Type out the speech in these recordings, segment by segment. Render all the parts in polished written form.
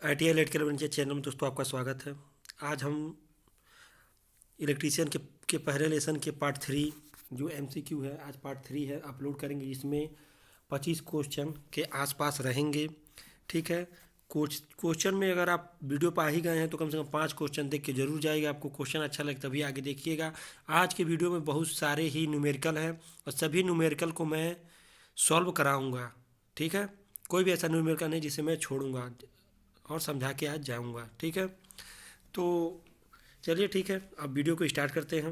ITI late के channel में दोस्तों आपका स्वागत है। आज हम इलेक्ट्रीशियन के पहले लेसन के पार्ट 3 जो MCQ है, आज पार्ट 3 है, अपलोड करेंगे, जिसमें 25 क्वेश्चन के आसपास रहेंगे। ठीक है। क्वेश्चन में अगर आप वीडियो पर आ ही गए हैं तो कम से कम 5 क्वेश्चन देख के जरूर जाइएगा। आपको क्वेश्चन अच्छा लगे तभी आगे देखिएगा। आज के वीडियो में बहुत सारे ही न्यूमेरिकल हैं और सभी न्यूमेरिकल को मैं सॉल्व कराऊंगा। ठीक है। कोई भी ऐसा न्यूमेरिकल नहीं जिसे मैं छोड़ूंगा और समझा के आज जाऊंगा। ठीक है। तो चलिए, ठीक है, अब वीडियो को स्टार्ट करते हैं।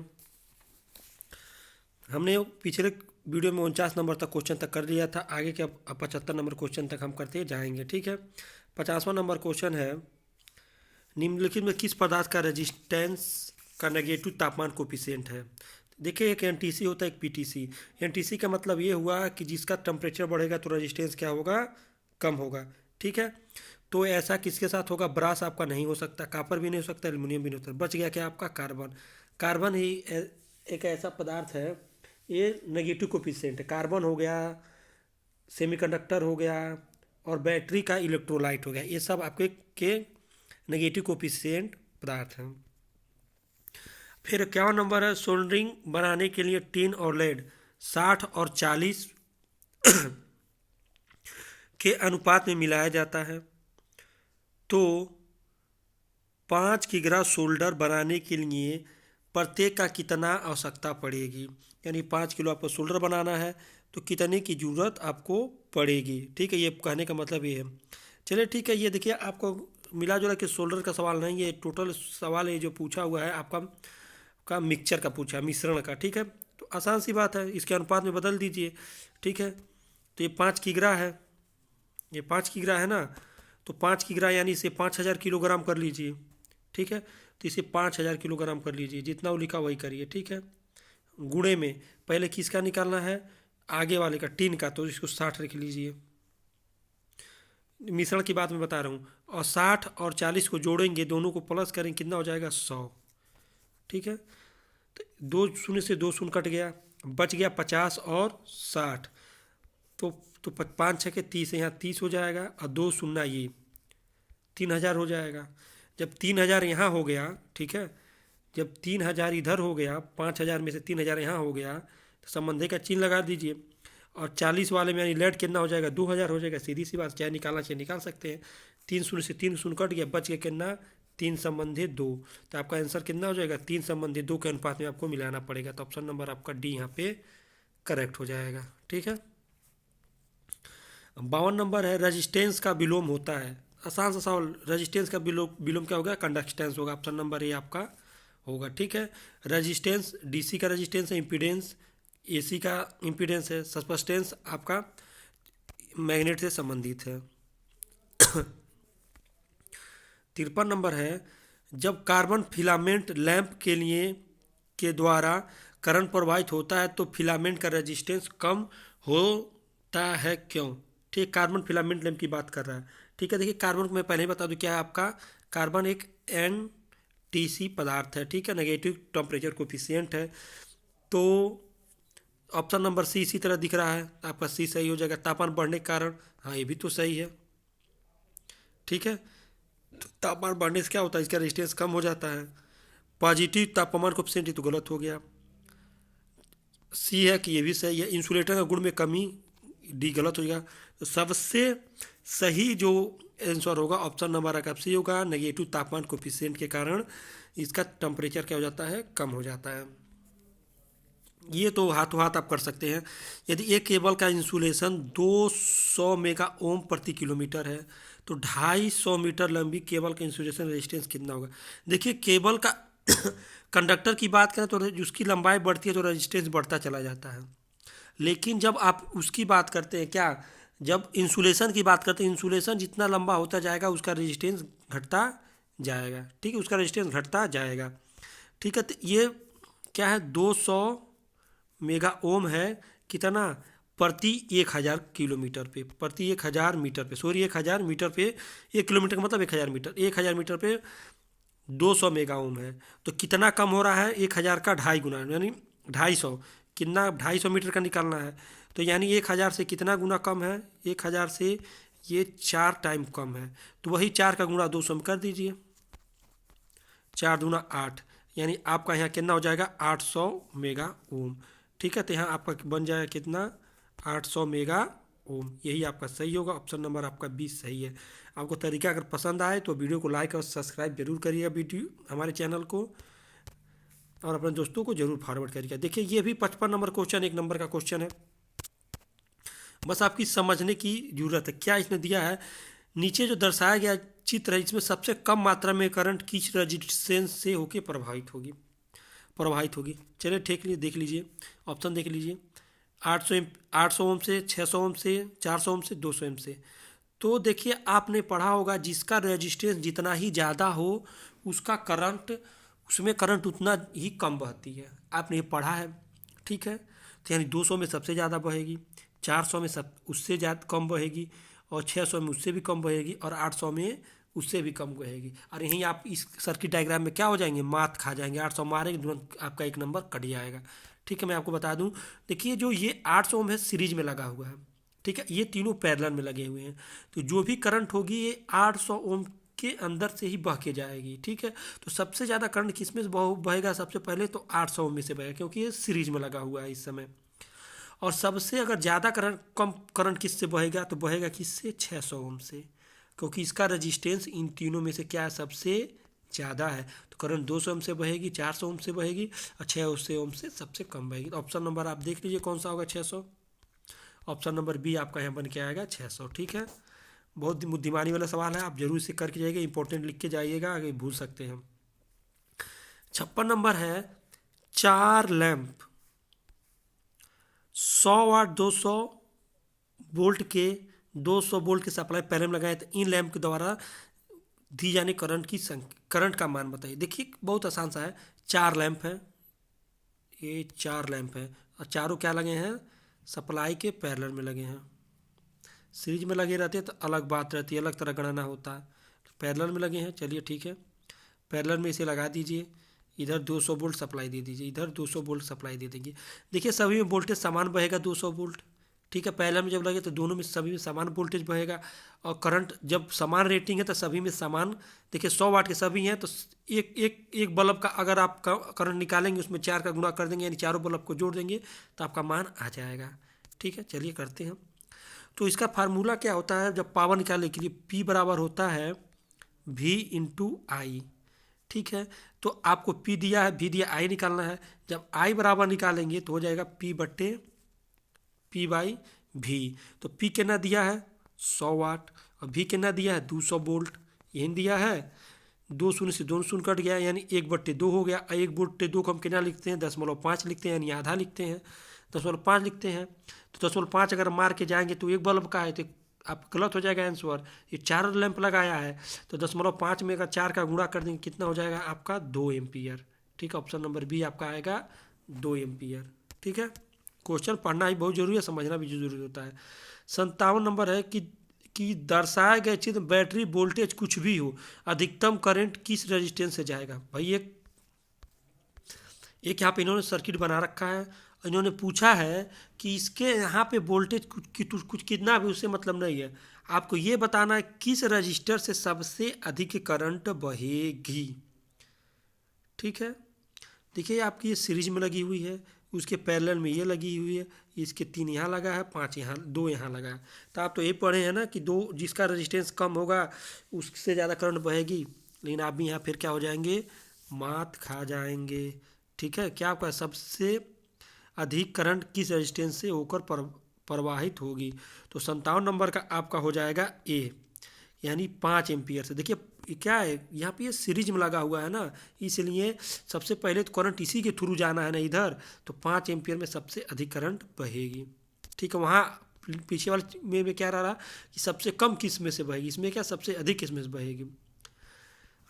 हमने पिछले वीडियो में 49 नंबर तक क्वेश्चन तक कर लिया था। आगे के अब 75 नंबर क्वेश्चन तक हम करते जाएंगे। ठीक है। 50वां नंबर क्वेश्चन है, निम्नलिखित में किस पदार्थ का रेजिस्टेंस का नेगेटिव तापमान कोफिशिएंट है। देखिए, एक NTC होता है, एक PTC। NTC का मतलब ये हुआ कि जिसका टेम्परेचर बढ़ेगा तो रेजिस्टेंस क्या होगा, कम होगा। ठीक है। तो ऐसा किसके साथ होगा, ब्रास आपका नहीं हो सकता, कापर भी नहीं हो सकता, एल्युमिनियम भी नहीं हो सकता। बच गया क्या आपका, कार्बन। कार्बन ही एक ऐसा पदार्थ है, ये नेगेटिव कोफिशिएंट है। कार्बन हो गया, सेमीकंडक्टर हो गया और बैटरी का इलेक्ट्रोलाइट हो गया, ये सब आपके के नेगेटिव कोफिशिएंट पदार्थ हैं। फिर क्या नंबर है, सोल्डरिंग बनाने के लिए टिन और लेड 60 और 40 के अनुपात में मिलाया जाता है। तो 5 किग्रा सोल्डर बनाने के लिए प्रत्येक का कितना आवश्यकता पड़ेगी, यानी 5 किलो आपको सोल्डर बनाना है तो कितने की ज़रूरत आपको पड़ेगी। ठीक है, ये कहने का मतलब ये है। चलिए, ठीक है, ये देखिए, आपको मिला जुला के सोल्डर का सवाल नहीं है, टोटल सवाल ये जो पूछा हुआ है आपका मिक्सचर का पूछा, मिश्रण का। ठीक है, तो आसान सी बात है, इसके अनुपात में बदल दीजिए। ठीक है, तो ये 5 किग्रा है, ये 5 किग्रा है ना, तो 5 किग्रा यानी इसे 5000 किलोग्राम कर लीजिए। ठीक है, तो इसे 5000 किलोग्राम कर लीजिए, जितना वो लिखा वही करिए। ठीक है, गुणे में पहले किसका निकालना है, आगे वाले का, टिन का, तो इसको 60 रख लीजिए। मिश्रण की बात मैं बता रहा हूँ। और 60 और 40 को जोड़ेंगे, दोनों को प्लस करेंगे, कितना हो जाएगा, 100। ठीक है, तो 2 शून्य से 2 शून्य कट गया, बच गया 50 और 60। तो 5 6 30 है, यहाँ 30 हो जाएगा और 2 शून्य ये 3000 हो जाएगा। जब 3000 यहाँ हो गया, ठीक है, जब 3000 इधर हो गया, 5000 में से 3000 यहाँ हो गया, तो संबंधे का चिन्ह लगा दीजिए। और 40 वाले में यानी लेट कितना हो जाएगा, 2000 हो जाएगा। सीधी सी बात, चाहे निकालना चाहे निकाल सकते हैं। 3 शून्य से 3 शून्य कट गया, बच गया कितना, 3 संबंधे 2। तो आपका आंसर कितना हो जाएगा, 3 संबंधे 2 के अनुपात में आपको मिलाना पड़ेगा। तो ऑप्शन नंबर आपका डी यहाँ पे करेक्ट हो जाएगा। ठीक है। 52 नंबर है, रेजिस्टेंस का विलोम होता है। आसान सा सवाल, रेजिस्टेंस का विलोम क्या होगा, कंडक्टेंस होगा। ऑप्शन नंबर ए आपका होगा। ठीक है, रेजिस्टेंस DC का रेजिस्टेंस है, इम्पीडेंस AC का इम्पीडेंस है, सस्पेंटेंस आपका मैग्नेट से संबंधित है। 53 नंबर है, जब कार्बन फिलामेंट लैंप के द्वारा करंट प्रवाहित होता है तो फिलामेंट का रेजिस्टेंस कम होता है, क्यों। ठीक, कार्बन फिलामेंट लैंप की बात कर रहा है। ठीक है, देखिए, कार्बन को मैं पहले ही बता दूं क्या है आपका, कार्बन एक NTC पदार्थ है। ठीक है, नेगेटिव टेम्परेचर कोफिशिएंट है। तो ऑप्शन नंबर C इसी तरह दिख रहा है, आपका C सही हो जाएगा। तापमान बढ़ने के कारण, हाँ, ये भी तो सही है। ठीक है, तो तापमान बढ़ने से क्या होता है, इसका रेजिस्टेंस कम हो जाता है। पॉजिटिव तापमान कोफिशिएंट, ये तो गलत हो गया। C है कि ये भी सही है। इंसुलेटर का गुण में कमी, D गलत हो गया। तो सबसे सही जो आंसर होगा ऑप्शन नंबर आपका C होगा। नेगेटिव तापमान कोफिशिएंट के कारण इसका टेम्परेचर क्या हो जाता है, कम हो जाता है। ये तो हाथों हाथ आप कर सकते हैं। यदि एक केबल का इंसुलेशन 200 मेगा ओम प्रति किलोमीटर है तो 250 मीटर लंबी केबल का इंसुलेशन रेजिस्टेंस कितना होगा। देखिए, केबल का कंडक्टर की बात करें तो उसकी लंबाई बढ़ती है तो रेजिस्टेंस बढ़ता चला जाता है। लेकिन जब आप उसकी बात करते हैं, क्या, जब इंसुलेशन की बात करते हैं, इंसुलेशन जितना लंबा होता जाएगा उसका रेजिस्टेंस घटता जाएगा। ठीक है, उसका रेजिस्टेंस घटता जाएगा। ठीक है, तो ये क्या है, 200 मेगा ओम है, कितना, प्रति 1000 किलोमीटर पे, प्रति 1000 मीटर पे, सॉरी 1000 मीटर पे, 1 किलोमीटर का मतलब 1000 मीटर, 1000 मीटर पे 200 मेगा ओम है। तो कितना कम हो रहा है, 1000 का 2.5 गुना, यानी 250, कितना, 250 मीटर का निकालना है। तो यानी 1000 से कितना गुना कम है, 1000 से ये 4 टाइम कम है, तो वही 4 का गुणा 200 में कर दीजिए। 4 दूना 8, यानी आपका यहाँ कितना हो जाएगा 800 मेगा ओम। ठीक है, तो यहाँ आपका बन जाएगा कितना 800 मेगा ओम। यही आपका सही होगा, ऑप्शन नंबर आपका 20 सही है। आपको तरीका अगर पसंद आए तो वीडियो को लाइक और सब्सक्राइब जरूर करिएगा वीडियो हमारे चैनल को, और अपने दोस्तों को जरूर फॉरवर्ड करिएगा। देखिए ये भी 55 नंबर क्वेश्चन 1 नंबर का क्वेश्चन है, बस आपकी समझने की ज़रूरत है। क्या इसमें दिया है, नीचे जो दर्शाया गया चित्र है इसमें सबसे कम मात्रा में करंट किस रेजिस्टेंस से होकर प्रवाहित होगी। चलिए ठीक लिए देख लीजिए, ऑप्शन देख लीजिए। 800 ओम से, 600 ओम से, 400 ओम से, 200 ओम से। तो देखिए आपने पढ़ा होगा जिसका रेजिस्टेंस जितना ही ज़्यादा हो उसका करंट, उसमें करंट उतना ही कम बहती है। आपने ये पढ़ा है, ठीक है। तो यानी 200 में सबसे ज़्यादा बहेगी, 400 में सब उससे ज़्यादा कम बहेगी, और 600 में उससे भी कम बहेगी, और 800 में उससे भी कम बहेगी। और यहीं आप इस सर्किट डायग्राम में क्या हो जाएंगे, मात खा जाएंगे। 800 मारेंगे तुरंत आपका 1 नंबर कट जाएगा। ठीक है, मैं आपको बता दूं, देखिए जो ये 800 ओम है सीरीज में लगा हुआ है, ठीक है, ये तीनों पैरेलल में लगे हुए हैं। तो जो भी करंट होगी ये 800 ओम के अंदर से ही बह के जाएगी। ठीक है, तो सबसे ज़्यादा करंट किस में से बहेगा, सबसे पहले तो 800 ओम में से बहेगा, क्योंकि ये सीरीज में लगा हुआ है इस समय। और सबसे अगर ज़्यादा करंट, कम करंट किससे बहेगा, तो बहेगा किससे, 600 ओम से, क्योंकि इसका रजिस्टेंस इन तीनों में से क्या है, सबसे ज़्यादा है। तो करंट 200 ओम से बहेगी, 400 ओम से बहेगी, और 600 ओम से सबसे कम बहेगी। तो ऑप्शन नंबर आप देख लीजिए कौन सा होगा, 600। ऑप्शन नंबर बी आपका यहाँ बन के आएगा 600। ठीक है, बहुत बुद्धिमानी वाला सवाल है, आप जरूर इसे करके जाइएगा, इंपॉर्टेंट लिख के जाइएगा, आगे भूल सकते हैं हम। 56 नंबर है, 4 लैंप 100 वाट 200 वोल्ट के 200 वोल्ट के सप्लाई पैनल में लगाए, तो इन लैंप के द्वारा दी जाने करंट का मान बताइए। देखिए बहुत आसान सा है, 4 लैंप है, ये 4 लैंप है, और चारों क्या लगे हैं, सप्लाई के पैरेलल में लगे हैं। सीरीज में लगे रहते हैं तो अलग बात रहती है, अलग तरह गणना होता है। पैरेलल में लगे हैं, चलिए ठीक है, पैरेलल में इसे लगा दीजिए। इधर 200 वोल्ट सप्लाई दे दीजिए, इधर 200 वोल्ट सप्लाई दे देंगे। देखिए सभी में वोल्टेज समान बहेगा 200 वोल्ट। ठीक है, पैरेलल में जब लगे तो दोनों में सभी में समान वोल्टेज बहेगा, और करंट जब समान रेटिंग है तो सभी में समान। देखिए 100 वाट के सभी हैं, तो एक बल्ब का अगर आप करंट निकालेंगे उसमें 4 का गुणा कर देंगे, यानी चारों बल्ब को जोड़ देंगे तो आपका मान आ जाएगा। ठीक है, चलिए करते हैं। तो इसका फार्मूला क्या होता है, जब पावर निकालने के लिए P बराबर होता है V/I। ठीक है, तो आपको P दिया है, V दिया, I निकालना है। जब I बराबर निकालेंगे तो हो जाएगा P/V। तो P कितना दिया है 100 वाट, और V कितना दिया है 200 वोल्ट, यही दिया है। 2 शून्य से 2 शून्य कट गया, यानी 1/2 हो गया। 1/2 को हम कितना लिखते हैं, 0.5 लिखते हैं, यानी आधा लिखते हैं, 0.5 लिखते हैं। तो 0.5 अगर मार के जाएंगे तो एक बल्ब का है, तो आप गलत हो जाएगा आंसर। ये 4 लैंप लगाया है, तो 0.5 में अगर 4 का गुणा कर देंगे कितना हो जाएगा आपका 2 एम्पियर। ठीक है, ऑप्शन नंबर बी आपका आएगा 2 एम्पियर। ठीक है, क्वेश्चन पढ़ना ही बहुत जरूरी है, समझना भी जरूरी होता है। 57 नंबर है कि दर्शाए गए चित्र बैटरी वोल्टेज कुछ भी हो, अधिकतम करंट किस रेजिस्टेंस से जाएगा। भाई एक यहाँ पे इन्होंने सर्किट बना रखा है, इन्होंने पूछा है कि इसके यहाँ पे वोल्टेज कुछ कितना भी, उससे मतलब नहीं है, आपको ये बताना है किस रजिस्टर से सबसे अधिक करंट बहेगी। ठीक है, देखिए आपकी ये सीरीज में लगी हुई है, उसके पैरेलल में ये लगी हुई है, इसके 3 यहाँ लगा है, 5 यहाँ, 2 यहाँ लगा है। तो आप तो ये पढ़े हैं ना कि दो जिसका रेजिस्टेंस कम होगा उससे ज़्यादा करंट बहेगी, लेकिन आप भी यहाँ फिर क्या हो जाएंगे, मात खा जाएंगे। ठीक है, क्या आपका सबसे अधिक करंट किस रेजिस्टेंस से होकर प्रवाहित होगी। तो 57 नंबर का आपका हो जाएगा ए, यानी 5 एम्पियर से। देखिए क्या है, यहाँ पे ये सीरीज में लगा हुआ है ना, इसलिए सबसे पहले तो करंट इसी के थ्रू जाना है ना इधर, तो 5 एम्पियर में सबसे अधिक करंट बहेगी। ठीक है, वहाँ पीछे वाले में क्या रहा कि सबसे कम किस में से बहेगी, इसमें क्या सबसे अधिक किस में से बहेगी।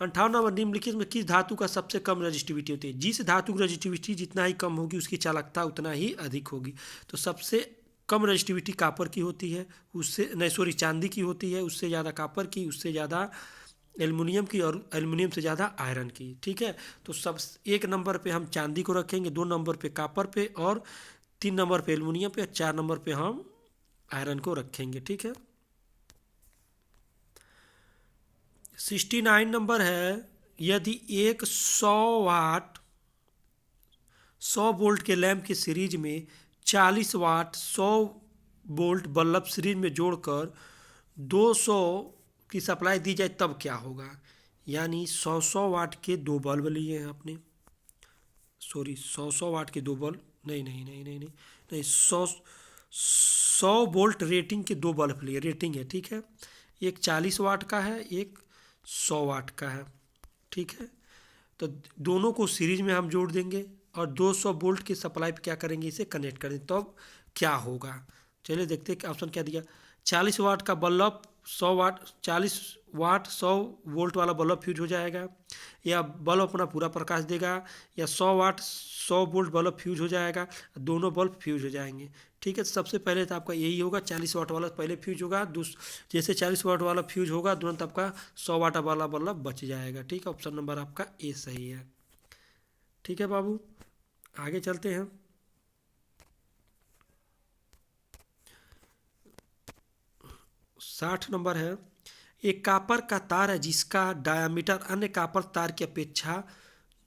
58 नंबर, निम्नलिखित में किस धातु का सबसे कम रजिस्टिविटी होती है। जिस धातु की रजिस्टिविटी जितना ही कम होगी उसकी चालकता उतना ही अधिक होगी। तो सबसे कम रजिस्टिविटी कापर की होती है, उससे नहीं सॉरी चांदी की होती है, उससे ज़्यादा कापर की, उससे ज़्यादा एल्युमिनियम की, और एल्युमिनियम से ज़्यादा आयरन की। ठीक है, तो सब 1 नंबर पे हम चांदी को रखेंगे, 2 नंबर पे कापर पे, और 3 नंबर पे एल्युमिनियम पे, और 4 नंबर पे हम आयरन को रखेंगे। ठीक है, 69 नंबर है, यदि एक 100 वोल्ट के लैंप की सीरीज में 40 वाट 100 वोल्ट बल्ब सीरीज में जोड़कर 200 की सप्लाई दी जाए तब क्या होगा। यानी 100 वाट के दो बल्ब लिए हैं आपने, सॉरी 100 वाट के दो बल्ब, नहीं नहीं नहीं नहीं नहीं नहीं 100 वोल्ट रेटिंग के दो बल्ब लिए, रेटिंग है, ठीक है। एक 40 वाट का है, एक 100 वाट का है, ठीक है। तो दोनों को सीरीज में हम जोड़ देंगे और 200 वोल्ट की सप्लाई पे क्या करेंगे, इसे कनेक्ट कर देंगे, तब क्या होगा। चलिए देखते हैं ऑप्शन क्या दिया। 40 वाट का बल्ब 100 वाट, 40 वाट 100 वोल्ट वाला बल्ब फ्यूज हो जाएगा, या बल्ब अपना पूरा प्रकाश देगा, या 100 वाट 100 वोल्ट बल्ब फ्यूज हो जाएगा, दोनों बल्ब फ्यूज हो जाएंगे। ठीक है, तो सबसे पहले तो आपका यही होगा, 40 वाट वाला पहले फ्यूज होगा, जैसे 40 वाट वाला फ्यूज होगा तुरंत आपका 100 वाट वाला बल्ब बच जाएगा। ठीक है, ऑप्शन नंबर आपका ए सही है। ठीक है बाबू, आगे चलते हैं। 60 नंबर है, एक कापर का तार है जिसका डायामीटर अन्य कापर तार की अपेक्षा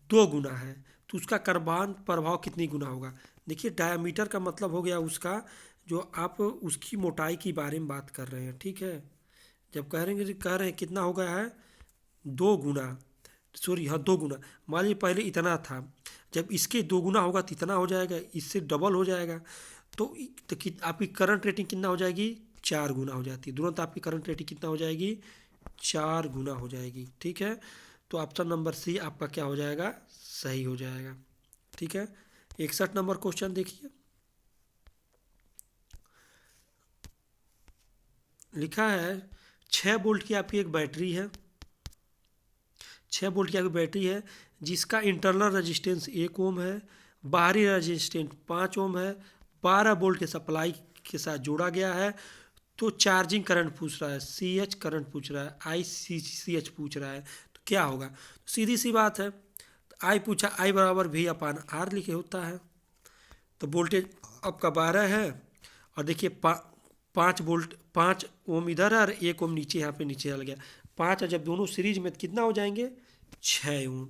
2 गुना है, तो उसका कर्बन प्रभाव कितनी गुना होगा। देखिए डायामीटर का मतलब हो गया उसका, जो आप उसकी मोटाई के बारे में बात कर रहे हैं, ठीक है। जब कह रहे हैं कितना हो गया है, 2 गुना, सॉरी हाँ 2 गुना, मान लीजिए पहले इतना था, जब इसके 2 गुना होगा तो इतना हो जाएगा, इससे डबल हो जाएगा, तो आपकी करंट रेटिंग कितना हो जाएगी, 4 गुना हो जाती है, तुरंत आपकी करंट रेटिंग कितना हो जाएगी, 4 गुना हो जाएगी। ठीक है, तो ऑप्शन नंबर सी आपका क्या हो जाएगा, सही हो जाएगा। ठीक है, 61 नंबर क्वेश्चन देखिए, लिखा है 6 वोल्ट की आपकी एक बैटरी है, 6 वोल्ट की आपकी बैटरी है जिसका इंटरनल रेजिस्टेंस 1 ओम है, बाहरी रेजिस्टेंस 5 ओम है, 12 वोल्ट के सप्लाई के साथ जोड़ा गया है। तो चार्जिंग करंट पूछ रहा है, सी एच करंट पूछ रहा है, आई सी एच पूछ रहा है, तो क्या होगा। तो सीधी सी बात है, आई पूछा, आई बराबर वी अपान आर लिखे होता है। तो वोल्टेज आपका 12 है, और देखिए 5 वोल्ट 5 ओम इधर है और 1 ओम नीचे, यहाँ पे नीचे चल गया 5 है, जब दोनों सीरीज में कितना हो जाएंगे, 6 ओम।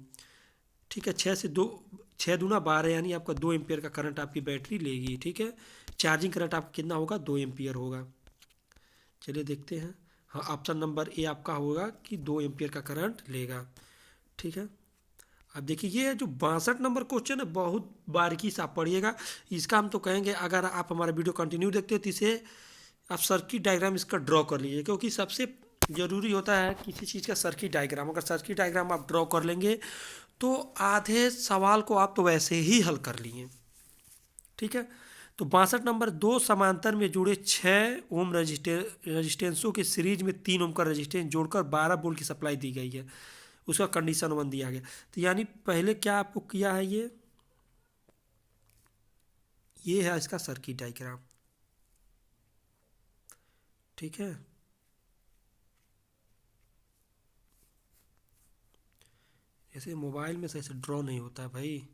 ठीक है, 6 दूना 12, यानी आपका 2 एम्पियर का करंट आपकी बैटरी लेगी। ठीक है, चार्जिंग करंट आपका कितना होगा, 2 एम्पियर होगा। चलिए देखते हैं, हाँ ऑप्शन नंबर ए आपका होगा कि 2 एम्पियर का करंट लेगा। ठीक है, अब देखिए ये जो 62 नंबर क्वेश्चन है, बहुत बारीकी से आप पढ़िएगा इसका। हम तो कहेंगे अगर आप हमारा वीडियो कंटिन्यू देखते हो तो इसे आप सर्किट डायग्राम इसका ड्रॉ कर लीजिए, क्योंकि सबसे ज़रूरी होता है किसी चीज़ का सर्किट डायग्राम। अगर सर्किट डायग्राम आप ड्रॉ कर लेंगे तो आधे सवाल को आप तो वैसे ही हल कर लिए। ठीक है, तो 62 नंबर, दो समांतर में जुड़े 6 ओम रजिस्टेंसों के सीरीज में 3 ओम का रजिस्टेंस जोड़कर 12 वोल्ट की सप्लाई दी गई है, उसका कंडीशन 1 दिया गया। तो यानी पहले क्या आपको किया है, ये है इसका सर्किट डायग्राम। ठीक है, ऐसे मोबाइल में सही से ड्रॉ नहीं होता है भाई।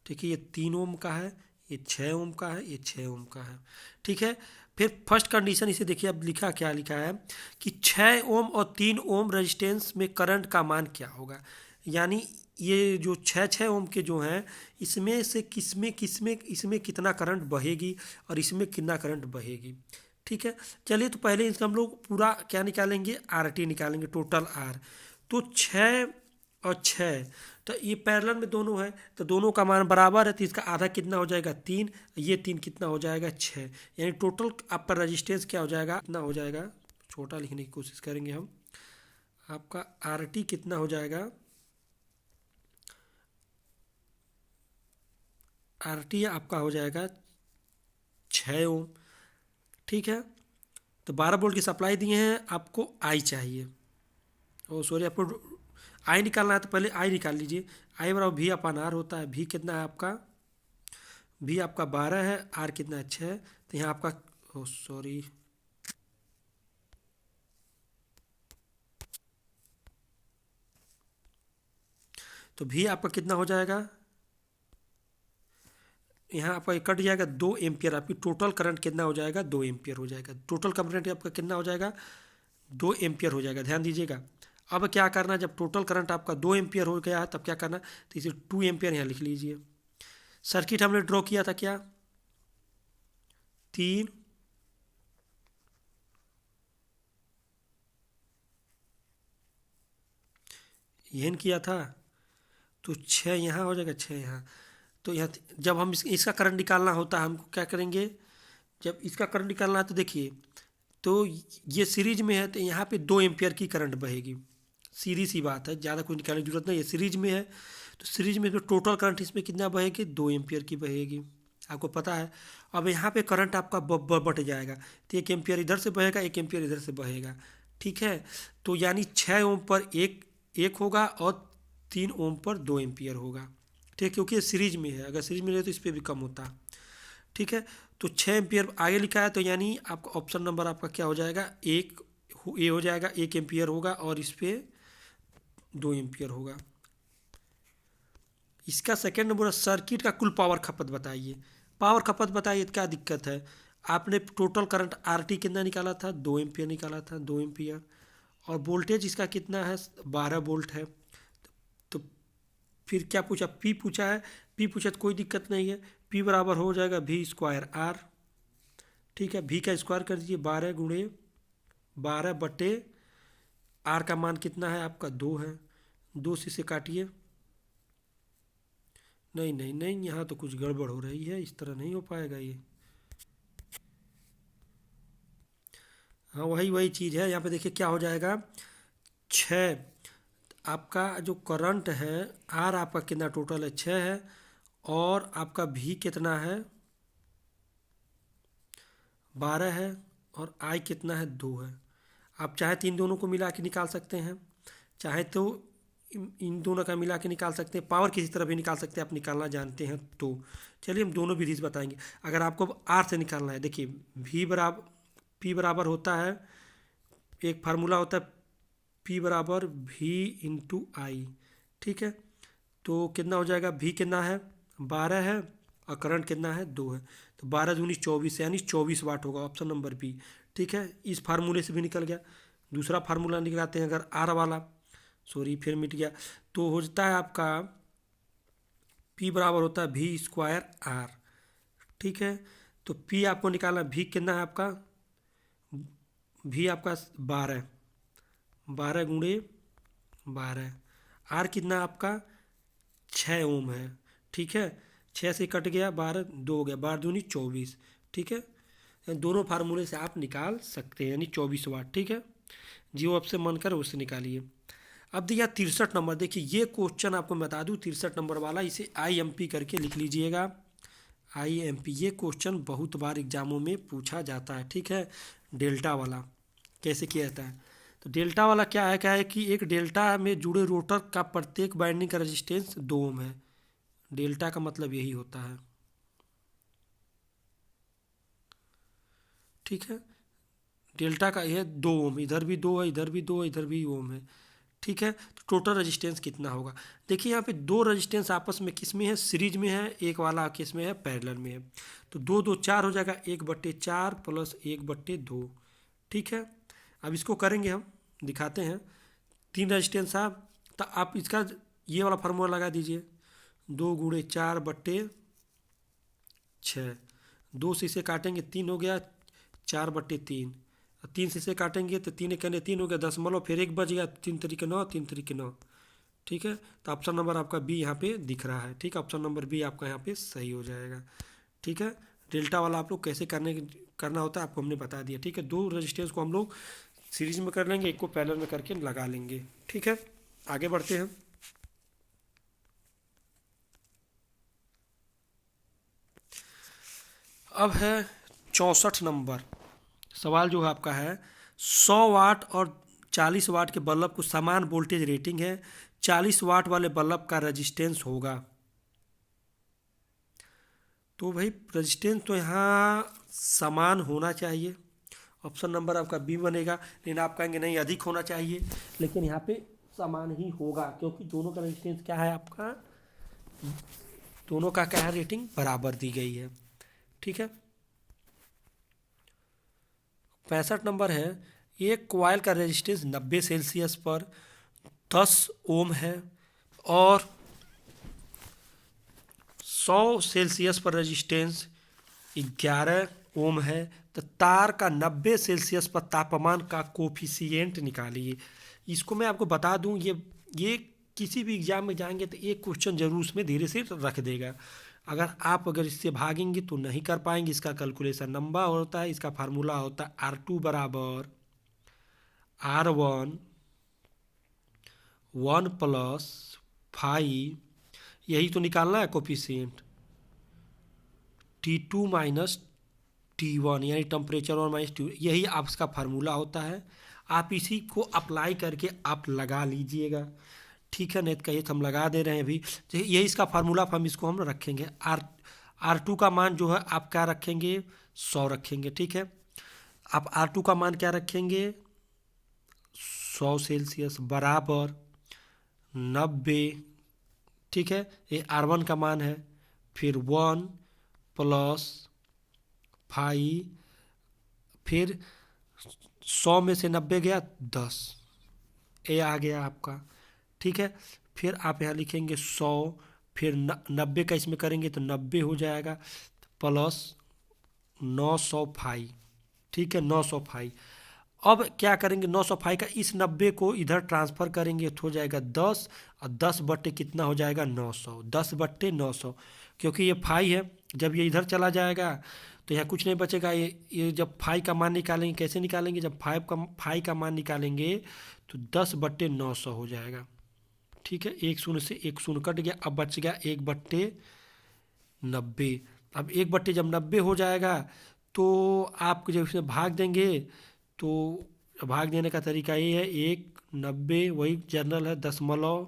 ठीक है, ये 3 ओम का है, ये 6 ओम का है, ये 6 ओम का है। ठीक है, फिर फर्स्ट कंडीशन इसे देखिए, अब लिखा क्या लिखा है कि 6 ओम और 3 ओम रेजिस्टेंस में करंट का मान क्या होगा। यानी ये जो 6 6 ओम के जो हैं, इसमें से किसमें इसमें कितना करंट बहेगी और इसमें कितना करंट बहेगी। ठीक है, चलिए तो पहले इसका हम लोग पूरा क्या निकालेंगे, आर टी निकालेंगे, टोटल आर। तो 6 और 6, तो ये पैरेलल में दोनों है, तो दोनों का मान बराबर है, तो इसका आधा कितना हो जाएगा, 3, ये 3 कितना हो जाएगा, 6। यानी टोटल आपका रजिस्टेंस क्या हो जाएगा, कितना हो जाएगा, छोटा लिखने की कोशिश करेंगे हम, आपका आर टी कितना हो जाएगा, आर टी आपका हो जाएगा 6 ओम। ठीक है, तो 12 वोल्ट की सप्लाई दिए हैं, आपको आई चाहिए, ओ सॉरी आपको आई निकालना है, तो पहले आई निकाल लीजिए। आई बराबर भी अपन आर होता है, भी कितना है आपका, भी आपका 12 है, आर कितना है 6, तो यहाँ आपका, ओ सॉरी तो भी आपका कितना हो जाएगा, यहाँ आपका कट जाएगा 2 एम्पियर, आपकी टोटल करंट कितना हो जाएगा, 2 एम्पियर हो जाएगा। टोटल करंट आपका कितना हो जाएगा, 2 एम्पियर हो जाएगा, ध्यान दीजिएगा। अब क्या करना है, जब टोटल करंट आपका 2 एम्पियर हो गया है तब क्या करना है, तो इसे 2 एम्पियर यहाँ लिख लीजिए। सर्किट हमने ड्रॉ किया था क्या, 3 यहन किया था, तो 6 यहाँ हो जाएगा, 6 यहाँ। तो यहाँ जब हम इसका करंट निकालना होता है, हमको क्या करेंगे, जब इसका करंट निकालना है तो देखिए, तो ये सीरीज में है तो यहाँ पे 2 एम्पियर की करंट बहेगी, सीधी सी बात है, ज़्यादा कुछ निकालने की जरूरत नहीं है। सीरीज में है तो सीरीज में टोटल करंट इसमें कितना बहेगी, 2 एम्पियर की बहेगी, आपको पता है। अब यहाँ पे करंट आपका बट जाएगा, तो 1 एम्पियर इधर से बहेगा, 1 एम्पियर इधर से बहेगा, ठीक है। तो यानी 6 ओम पर एक होगा और 3 ओम पर 2 एम्पियर होगा, ठीक है, क्योंकि ये सीरीज में है। अगर सीरीज में रहे तो इस पर भी कम होता, ठीक है। तो 6 एम्पियर आगे लिखा है, तो यानी आपका ऑप्शन नंबर आपका क्या हो जाएगा, ये हो जाएगा, 1 एम्पियर होगा और इस पर 2 एम्पियर होगा। इसका सेकेंड नंबर, सर्किट का कुल पावर खपत बताइए। पावर खपत बताइए तो क्या दिक्कत है, आपने टोटल करंट RT कितना निकाला था, 2 एम्पियर निकाला था, 2 एम्पियर, और वोल्टेज इसका कितना है, 12 वोल्ट है। तो फिर क्या पूछा, P पूछा है, P पूछा तो कोई दिक्कत नहीं है, P बराबर हो जाएगा V²R, ठीक है। V का स्क्वायर कर दीजिए, 12 × 12 बटे R का मान कितना है आपका, 2 है, 2 से इसे काटिए। नहीं नहीं नहीं, यहाँ तो कुछ गड़बड़ हो रही है, इस तरह नहीं हो पाएगा ये। हाँ वही चीज़ है, यहाँ पे देखिए क्या हो जाएगा, 6, आपका जो करंट है R आपका कितना टोटल है, 6 है, और आपका V कितना है, 12 है, और I कितना है, 2 है। आप चाहे तो इन दोनों को मिला के निकाल सकते हैं, चाहे तो इन दोनों का मिला के निकाल सकते हैं, पावर किसी तरह भी निकाल सकते हैं, आप निकालना जानते हैं तो। चलिए हम दोनों विधि से बताएंगे। अगर आपको R से निकालना है, देखिए P बराबर होता है, एक फार्मूला होता है P बराबर V/I, ठीक है। तो कितना हो जाएगा, V कितना है, 12 है, और करंट कितना है, 2 है, तो 12 दूनी 24, यानी 24 वाट होगा, ऑप्शन नंबर B, ठीक है। इस फार्मूले से भी निकल गया। दूसरा फार्मूला निकालते हैं, अगर R वाला, सॉरी फिर मिट गया, तो हो जाता है आपका P बराबर होता है V²R, ठीक है। तो P आपको निकालना, V कितना है आपका, V आपका 12, 12 × 12, R कितना आपका 6 ओम है, ठीक है। 6 से कट गया, 12 2 हो गया, 12 दूनी 24, ठीक है। दोनों फार्मूले से आप निकाल सकते हैं, यानी 24 वाट, ठीक है। जो आपसे मन कर उससे निकालिए। अब दिया 63 नंबर, देखिए ये क्वेश्चन आपको बता दूं, 63 नंबर वाला, इसे IMP करके लिख लीजिएगा, IMP। ये क्वेश्चन बहुत बार एग्जामों में पूछा जाता है, ठीक है। डेल्टा वाला कैसे किया जाता है, तो डेल्टा वाला क्या है कि एक डेल्टा में जुड़े रोटर का प्रत्येक वाइंडिंग का रेजिस्टेंस 2 ओम है। डेल्टा का मतलब यही होता है, ठीक है। डेल्टा का यह 2 ओम, इधर भी 2 है, इधर भी 2 है, इधर भी ओम है, ठीक है। तो टोटल रेजिस्टेंस कितना होगा, देखिए यहाँ पे 2 रेजिस्टेंस आपस में किस में है, सीरीज में है, एक वाला किस में है, पैरेलल में है। तो 2 2 4 हो जाएगा, 1/4 प्लस 1/2, ठीक है। अब इसको करेंगे हम, दिखाते हैं। 3 रेजिस्टेंस आप, तो आप इसका ये वाला फार्मूला लगा दीजिए, 2 × 4/6, 2 से इसे काटेंगे 3 हो गया, 4/3, 3 से इसे काटेंगे तो 3 1 3 हो गया, 10 फिर 1 बच गया, 3 3 9, 3 3 9, ठीक है। तो ऑप्शन नंबर आपका B यहाँ पे दिख रहा है, ठीक है। ऑप्शन नंबर B आपका यहाँ पे सही हो जाएगा, ठीक है। डेल्टा वाला आप लोग कैसे करना होता है आपको हमने बता दिया, ठीक है। 2 रेजिस्टेंस को हम लोग सीरीज में कर लेंगे, एक को पैरेलल में करके लगा लेंगे, ठीक है। आगे बढ़ते हैं। अब है 64 नंबर सवाल, जो है आपका है 100 वाट और 40 वाट के बल्ब को समान वोल्टेज रेटिंग है, 40 वाट वाले बल्ब का रेजिस्टेंस होगा। तो भाई रेजिस्टेंस तो यहाँ समान होना चाहिए, ऑप्शन नंबर आपका B बनेगा। लेकिन आप कहेंगे नहीं अधिक होना चाहिए, लेकिन यहाँ पे समान ही होगा, क्योंकि दोनों का रेजिस्टेंस क्या है आपका, दोनों का क्या है, रेटिंग बराबर दी गई है, ठीक है। 65 नंबर है, एक कॉइल का रेजिस्टेंस 90 सेल्सियस पर 10 ओम है और 100 सेल्सियस पर रेजिस्टेंस 11 ओम है, तो तार का 90 सेल्सियस पर तापमान का कोफिशिएंट निकालिए। इसको मैं आपको बता दूं, ये किसी भी एग्जाम में जाएंगे तो एक क्वेश्चन जरूर उसमें धीरे से रख देगा। अगर इससे भागेंगे तो नहीं कर पाएंगे। इसका कैलकुलेशन नंबर होता है, इसका फार्मूला होता है R2 बराबर R1 1 प्लस 5, यही तो निकालना है कोफिशिएंट, T2 माइनस T1 यानी टेम्परेचर 1 - T, यही आप इसका फार्मूला होता है। आप इसी को अप्लाई करके आप लगा लीजिएगा, ठीक है। नेट का ये हम लगा दे रहे हैं अभी, तो यही इसका फार्मूला हम इसको हम रखेंगे। R2 का मान जो है आप क्या रखेंगे, 100 रखेंगे, ठीक है। आप R2 का मान क्या रखेंगे, 100 सेल्सियस बराबर 90, ठीक है। ये R1 का मान है, फिर 1 प्लस 5, फिर 100 में से 90 गया 10, ये आ गया आपका, ठीक है। फिर आप यहाँ लिखेंगे 100, फिर 90 का इसमें करेंगे तो 90 हो जाएगा, प्लस 905, ठीक है, 905। अब क्या करेंगे, 905 का इस 90 को इधर ट्रांसफ़र करेंगे तो हो जाएगा 10, और 10 बट्टे कितना हो जाएगा 900, 10 बट्टे 900, क्योंकि ये 5 है, जब ये इधर चला जाएगा तो यहाँ कुछ नहीं बचेगा। ये जब 5 का मान निकालेंगे, कैसे निकालेंगे, जब 5 का मान निकालेंगे तो 10 बट्टे 900 हो जाएगा, ठीक है। एक शून्य से एक शून्य कट गया, अब बच गया 1 बट्टे 90। अब 1 बट्टे जब 90 हो जाएगा तो आप जब इसमें भाग देंगे तो भाग देने का तरीका ये है, 1 90 वही जनरल है, दशमलव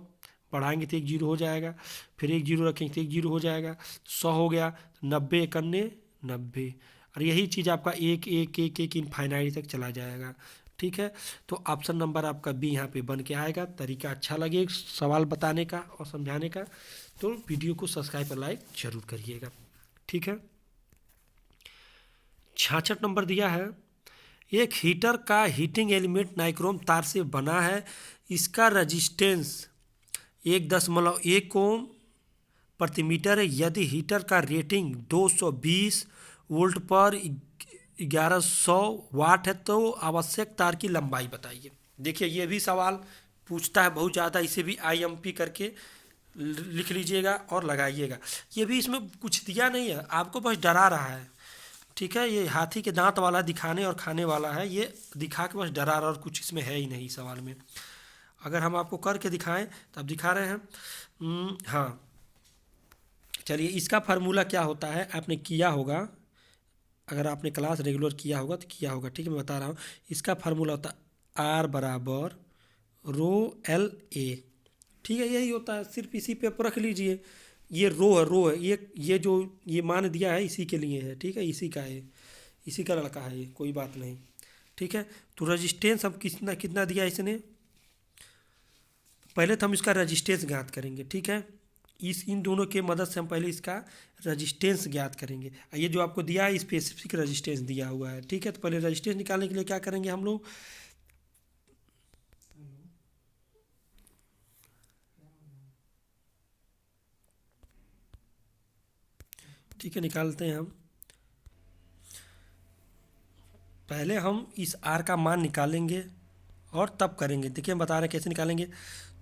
बढ़ाएंगे तो 1 जीरो हो जाएगा, फिर 1 जीरो रखेंगे तो 1 जीरो हो जाएगा, 100 हो गया, 90 इकन्ने 90, और यही चीज़ आपका 1 1 1 1 इनफाइनाइट तक चला जाएगा, ठीक है। तो ऑप्शन नंबर आपका बी यहाँ पे बन के आएगा। तरीका अच्छा लगे सवाल बताने का और समझाने का तो वीडियो को सब्सक्राइब और लाइक जरूर करिएगा, ठीक है। 66 नंबर दिया है, एक हीटर का हीटिंग एलिमेंट नाइक्रोम तार से बना है, इसका रजिस्टेंस 1.1 ओम प्रति मीटर है। यदि हीटर का रेटिंग 220 वोल्ट पर 1100 वाट है तो आवश्यक तार की लंबाई बताइए। देखिए ये भी सवाल पूछता है बहुत ज़्यादा, इसे भी IMP करके लिख लीजिएगा और लगाइएगा। ये भी इसमें कुछ दिया नहीं है, आपको बस डरा रहा है, ठीक है। ये हाथी के दांत वाला दिखाने और खाने वाला है, ये दिखा के बस डरा रहा, और कुछ इसमें है ही नहीं सवाल में। अगर हम आपको करके दिखाएं तो आप दिखा रहे हैं। हाँ चलिए, इसका फार्मूला क्या होता है आपने किया होगा, अगर आपने क्लास रेगुलर किया होगा तो किया होगा, ठीक है। मैं बता रहा हूँ, इसका फार्मूला होता है R बराबर ρLA, ठीक है। यही होता है, सिर्फ इसी पे रख लीजिए। ये रो है, ये जो ये मान दिया है इसी के लिए है, ठीक है, इसी का है, इसी का लड़का है ये, कोई बात नहीं, ठीक है। तो रजिस्टेंस हम कितना कितना दिया इसने, पहले तो हम इसका रजिस्टेंस ज्ञात करेंगे, ठीक है। इन दोनों के मदद से हम पहले इसका रजिस्टेंस ज्ञात करेंगे। ये जो आपको दिया है स्पेसिफिक रजिस्टेंस दिया हुआ है, ठीक है। तो पहले रजिस्टेंस निकालने के लिए क्या करेंगे हम लोग, ठीक है, निकालते हैं हम। पहले हम इस R का मान निकालेंगे और तब करेंगे। देखिए हम बता रहे हैं कैसे निकालेंगे,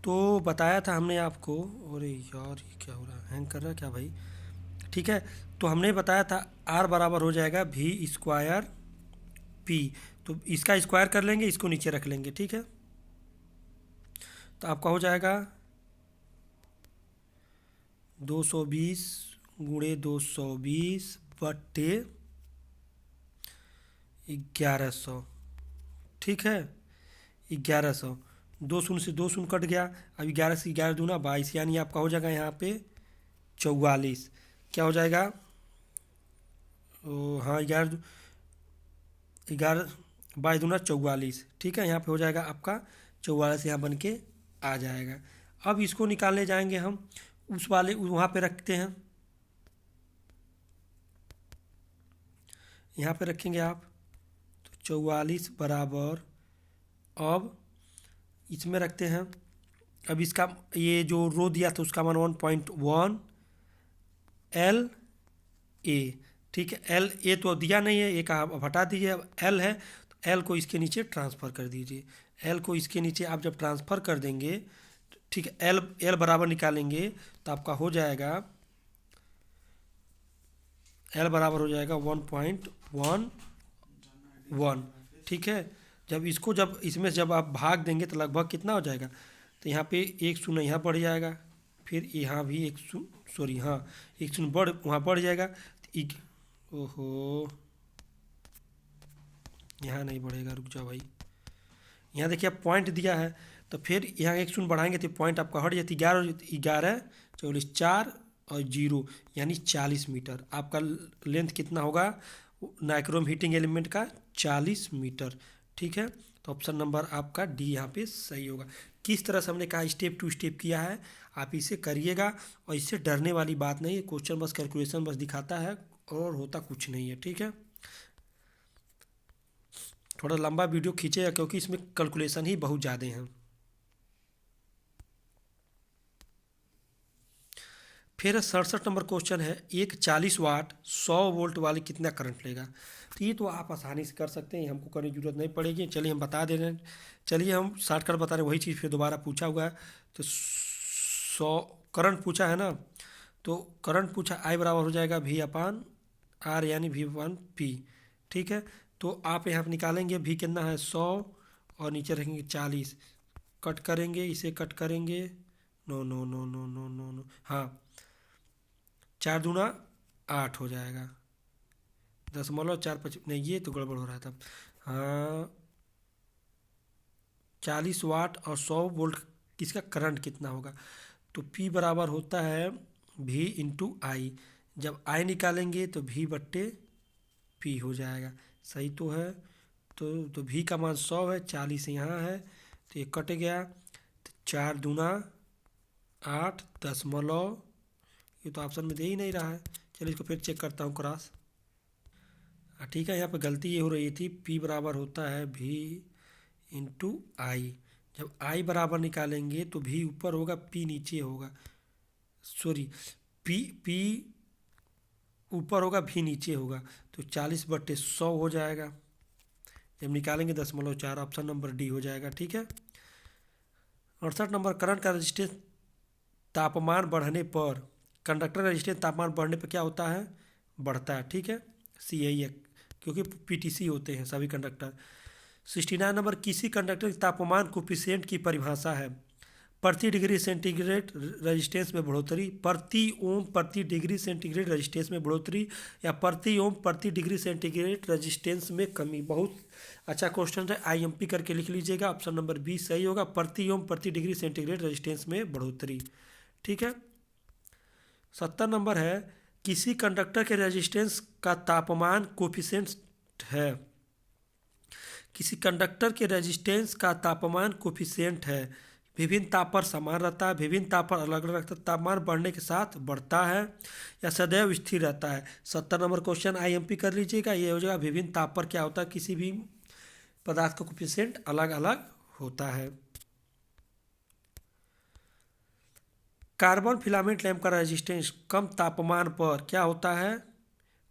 तो बताया था हमने आपको, अरे यार ये क्या हो रहा है, हैंग कर रहा है क्या भाई, ठीक है। तो हमने बताया था R बराबर हो जाएगा V²P, तो इसका स्क्वायर कर लेंगे, इसको नीचे रख लेंगे, ठीक है। तो आपका हो जाएगा 220 गुणे 220 बट्टे 1100, ठीक है, 1100, 2 शून्य से 2 शून्य कट गया, अब 11 से 11 दूना 22, यानी आपका हो जाएगा यहाँ पे 44, क्या हो जाएगा, हाँ 11 22 दूना 44, ठीक है। यहाँ पे हो जाएगा आपका 44, यहाँ बन के आ जाएगा। अब इसको निकालने जाएंगे हम, उस वाले वहाँ पे रखते हैं, यहाँ पे रखेंगे आप, तो 44 बराबर, अब इसमें रखते हैं अब इसका ये जो रो दिया था उसका मान 1.1 एल ए, ठीक है। एल ए तो दिया नहीं है, एक आप हटा दीजिए, अब एल है तो एल को इसके नीचे ट्रांसफ़र कर दीजिए। एल को इसके नीचे आप जब ट्रांसफ़र कर देंगे, ठीक है, एल एल बराबर निकालेंगे तो आपका हो जाएगा, एल बराबर हो जाएगा 1.11, ठीक है। जब इसको जब इसमें जब आप भाग देंगे तो लगभग कितना हो जाएगा, तो यहाँ पे एक शून्य यहाँ बढ़ जाएगा, फिर यहाँ भी एक शून्य, सॉरी हाँ, एक शून्य बढ़ वहाँ बढ़ जाएगा तो ओहो, यहाँ नहीं बढ़ेगा, रुक जाओ भाई। यहाँ देखिए आप पॉइंट दिया है तो फिर यहाँ एक शून्य बढ़ाएंगे तो पॉइंट आपका हट जाती, 11 44 4 और 0 यानी 40 मीटर। आपका लेंथ कितना होगा नाइक्रोम हीटिंग एलिमेंट का, 40 मीटर, ठीक है। तो ऑप्शन नंबर आपका डी यहाँ पे सही होगा। किस तरह से हमने कहा स्टेप टू स्टेप किया है, आप इसे करिएगा और इससे डरने वाली बात नहीं है। क्वेश्चन बस कैलकुलेशन बस दिखाता है और होता कुछ नहीं है, ठीक है। थोड़ा लंबा वीडियो खींचेगा क्योंकि इसमें कैलकुलेशन ही बहुत ज़्यादा हैं। फिर 67 नंबर क्वेश्चन है, एक 40 वाट 100 वोल्ट वाली कितना करंट लेगा। तो ये तो आप आसानी से कर सकते हैं, हमको करने की जरूरत नहीं पड़ेगी। चलिए हम बता दे रहे हैं, चलिए हम शॉर्टकट बता रहे हैं, वही चीज़ फिर दोबारा पूछा हुआ है। तो 100 करंट पूछा है ना, तो करंट पूछा आई बराबर हो जाएगा वी अपान आर यानी वी अपान पी, ठीक है। तो आप यहाँ पर निकालेंगे वी कितना है 100 और नीचे रखेंगे 40, कट करेंगे, इसे कट करेंगे, no no no no no no no, हाँ 4 दूना 8 हो जाएगा, 0.4 नहीं ये तो गड़बड़ हो रहा था। हाँ 40 वाट और 100 वोल्ट किसका करंट कितना होगा, तो P बराबर होता है V इंटू आई। जब आई निकालेंगे तो V बट्टे P हो जाएगा, सही तो है। तो V का मान 100 है, 40 यहाँ है तो ये कट गया, तो 4 दूना 8 दशमलव, ये तो ऑप्शन में दे ही नहीं रहा है। चलिए इसको फिर चेक करता हूँ क्रॉस, ठीक है। यहाँ पे गलती ये हो रही थी, P बराबर होता है V इंटू आई। जब आई बराबर निकालेंगे तो V ऊपर होगा P नीचे होगा, सॉरी P ऊपर होगा V नीचे होगा, तो 40/100 हो जाएगा। जब निकालेंगे 0.4, ऑप्शन नंबर डी हो जाएगा, ठीक है। 68 नंबर, करंट का रेजिस्टेंस तापमान बढ़ने पर, कंडक्टर का रेजिस्टेंस तापमान बढ़ने पर क्या होता है, बढ़ता है, ठीक है। सी आई है क्योंकि पीटीसी होते हैं सभी कंडक्टर। 69 नंबर, किसी कंडक्टर के तापमान कोफिशिएंट की परिभाषा है, प्रति डिग्री सेंटीग्रेड रेजिस्टेंस में बढ़ोतरी, प्रति ओम प्रति डिग्री सेंटीग्रेड रेजिस्टेंस में बढ़ोतरी, या प्रति ओम प्रति डिग्री सेंटीग्रेड रेजिस्टेंस में कमी। बहुत अच्छा क्वेश्चन है, आईएमपी करके लिख लीजिएगा, ऑप्शन नंबर बी सही होगा, प्रति ओम प्रति डिग्री सेंटीग्रेड रेजिस्टेंस में बढ़ोतरी, ठीक है। 70 नंबर है, किसी कंडक्टर के रेजिस्टेंस का तापमान कोफिशिएंट है, किसी कंडक्टर के रेजिस्टेंस का तापमान कोफिशिएंट है, विभिन्न ताप पर समान रहता है, विभिन्न ताप पर अलग अलग रहता है, तापमान बढ़ने के साथ बढ़ता है या सदैव स्थिर रहता है। 70 नंबर क्वेश्चन आईएमपी कर लीजिएगा, ये हो जाएगा विभिन्न ताप पर क्या होता है, किसी भी पदार्थ का कोफिशिएंट अलग अलग होता है। कार्बन फिलामेंट लैंप का रेजिस्टेंस कम तापमान पर क्या होता है,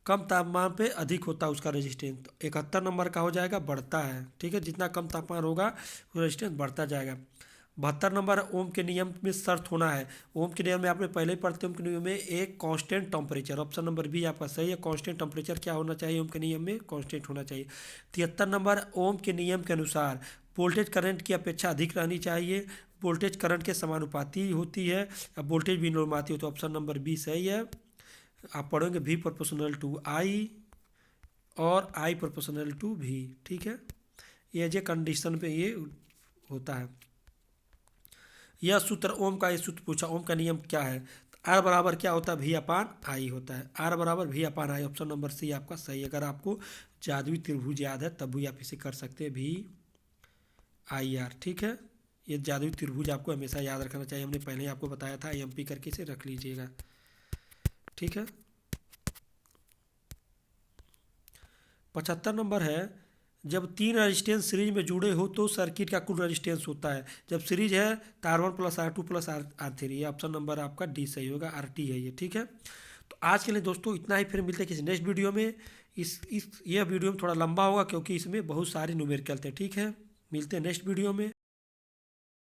कम तापमान पे अधिक होता है उसका रेजिस्टेंस। 71 नंबर का हो जाएगा बढ़ता है, ठीक है, जितना कम तापमान होगा वो रेजिस्टेंस बढ़ता जाएगा। 72 नंबर, ओम के नियम में शर्त होना है, ओम के नियम में आपने पहले ही पढ़ते, ओम के नियम में एक constant temperature, option number B आपका सही है, कांस्टेंट टेम्परेचर क्या होना चाहिए, ओम के नियम में कांस्टेंट होना चाहिए। 73 नंबर, ओम के नियम के अनुसार वोल्टेज करंट की अपेक्षा अधिक रहनी चाहिए, वोल्टेज करंट के समानुपाती होती है, अब वोल्टेज भी अनुपाती हो, तो ऑप्शन नंबर बी सही है। आप पढ़ोगे V प्रोपोर्शनल टू I और I प्रोपोर्शनल टू V, ठीक है। ये जो कंडीशन पे ये होता है। यह सूत्र ओम का, ये सूत्र पूछा, ओम का नियम क्या है, R बराबर क्या होता है, V अपान I होता है, R बराबर V upon I, option number C आपका सही है। अगर आपको जादुई त्रिभुज याद है तब भी आप इसे कर सकते हैं, VIR, ठीक है। ये जादुई त्रिभुज आपको हमेशा याद रखना चाहिए, हमने पहले ही आपको बताया था, IMP करके इसे रख लीजिएगा, ठीक है। 75 नंबर है, जब 3 रेजिस्टेंस सीरीज में जुड़े हो तो सर्किट का कुल रेजिस्टेंस होता है। जब सीरीज है तो R1 plus R2 plus R3, ये ऑप्शन नंबर आपका डी सही होगा, RT है ये, ठीक है। तो आज के लिए दोस्तों इतना ही, फिर मिलते हैं किसी नेक्स्ट वीडियो में। ये वीडियो में थोड़ा लंबा होगा क्योंकि इसमें बहुत सारे न्यूमेरिकल थे, ठीक है। मिलते हैं नेक्स्ट वीडियो में।